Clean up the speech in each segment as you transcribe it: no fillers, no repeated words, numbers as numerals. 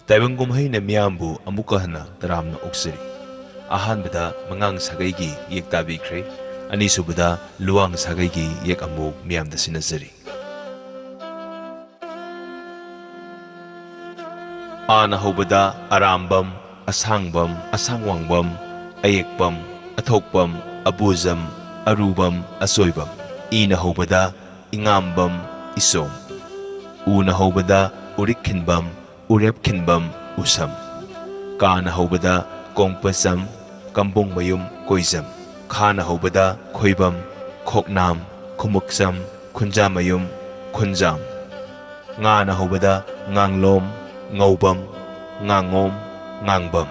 Taibang kumhaina miyambu amuka hana taramna oksiri. Ahanbada mangang Sageigi yek tabikre, anisubada Luwang Sageigi yek amuk miyamda sinazari. Ana hobada Arambam, Asangbam, Asangwangbam, Ayekbam, Athokbam, Abuzam, Arubam, Asoybam. Ina hobada Ingambam, Isom. Una hobada Urikkinbam, Urepkinbam, Usam. Kana hobada Kongpasam, Kambongmayum, Koizam. Kana hobada Khoibam, Khoknam, Kumuksam, Kunjamayum, Kunjam. Ngana hobada Nganglom, Ngobam, Ngangom, Ngangbam.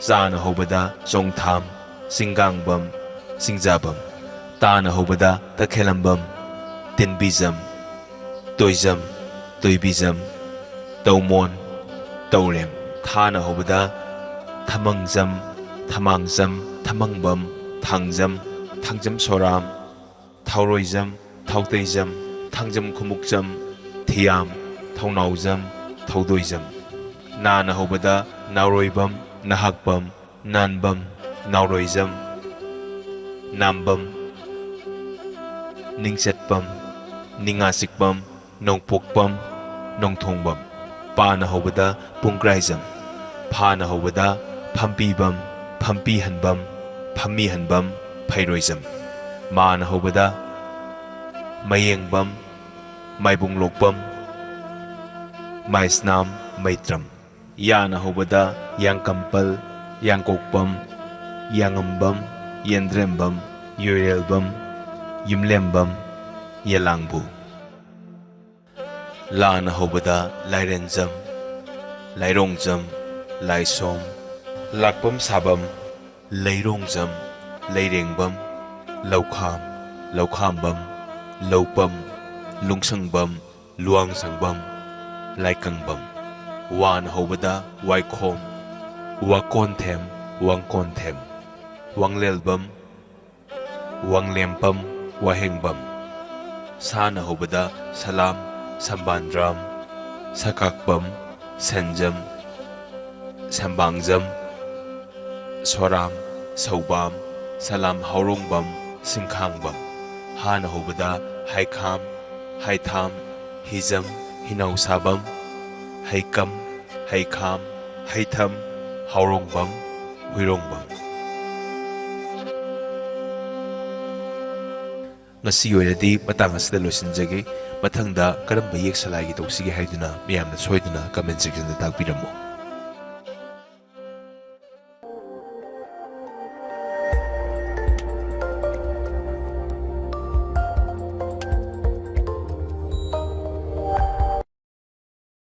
Zana hobada Zongtham, Singangbam, Singjabam. Tana hobada Takhelambam, Tinbizam, Toizam, Toibizam, Taumon, Taurem. Thana hobada Thamangzam, Thamangzam, Thamangbam, Thangjam, Thangjam Soram, Thauroizam, Thauteizam, Thangjam Khumukjam, Thiam, Thaunauzam, Thaudoizam. Nana hobada Nauroibam, Nahakbam, Nanbam, Nauroizam, Nambam, Ningsetbam, Ningasikbam, Nongpokbam, Nongthongbam. Pana hobada Pungkraizam. Phana hobada Phampibam, Phampihanbam, Phamihanbam, Phairoizam. Mana hobada Mayengbam, Maibunglokbam, Maisnam, Maitram. Yana hobada Yangkampal, Yangkokbam, Yangambam, Yendrembam, Yoirelbam, Yumlembam, Yalangbu. Lana hobada Lairenzam, Lairongzam, Laisom, Lakbam Sabam, Lairongzam, Lairengbam, Laukham, Laukhambam, Laupam, Lungsangbam, Luangsangbam, Laikangbam. Wan hobada Waikhom, Wakonthem, Wangkonthem, Wanglelbam, Wanglempam, Wahengbam. Sana hobada Salam, Sambandram, Sakakbam, Senjam, Sambangzam, Soram, Saubam, Salam Haurongbam, Singkhangbam. Hana hobada Haikham, Haitham, Hizam, Hinausabam, Haikam, Haikham, Haitham, Haurongbam, Huirongbam. Ngasi oinadi matang asida loisinjage, mathangda karamba yek salai gi tawsige haiduna miyamna soiduna comment section da takbiramo.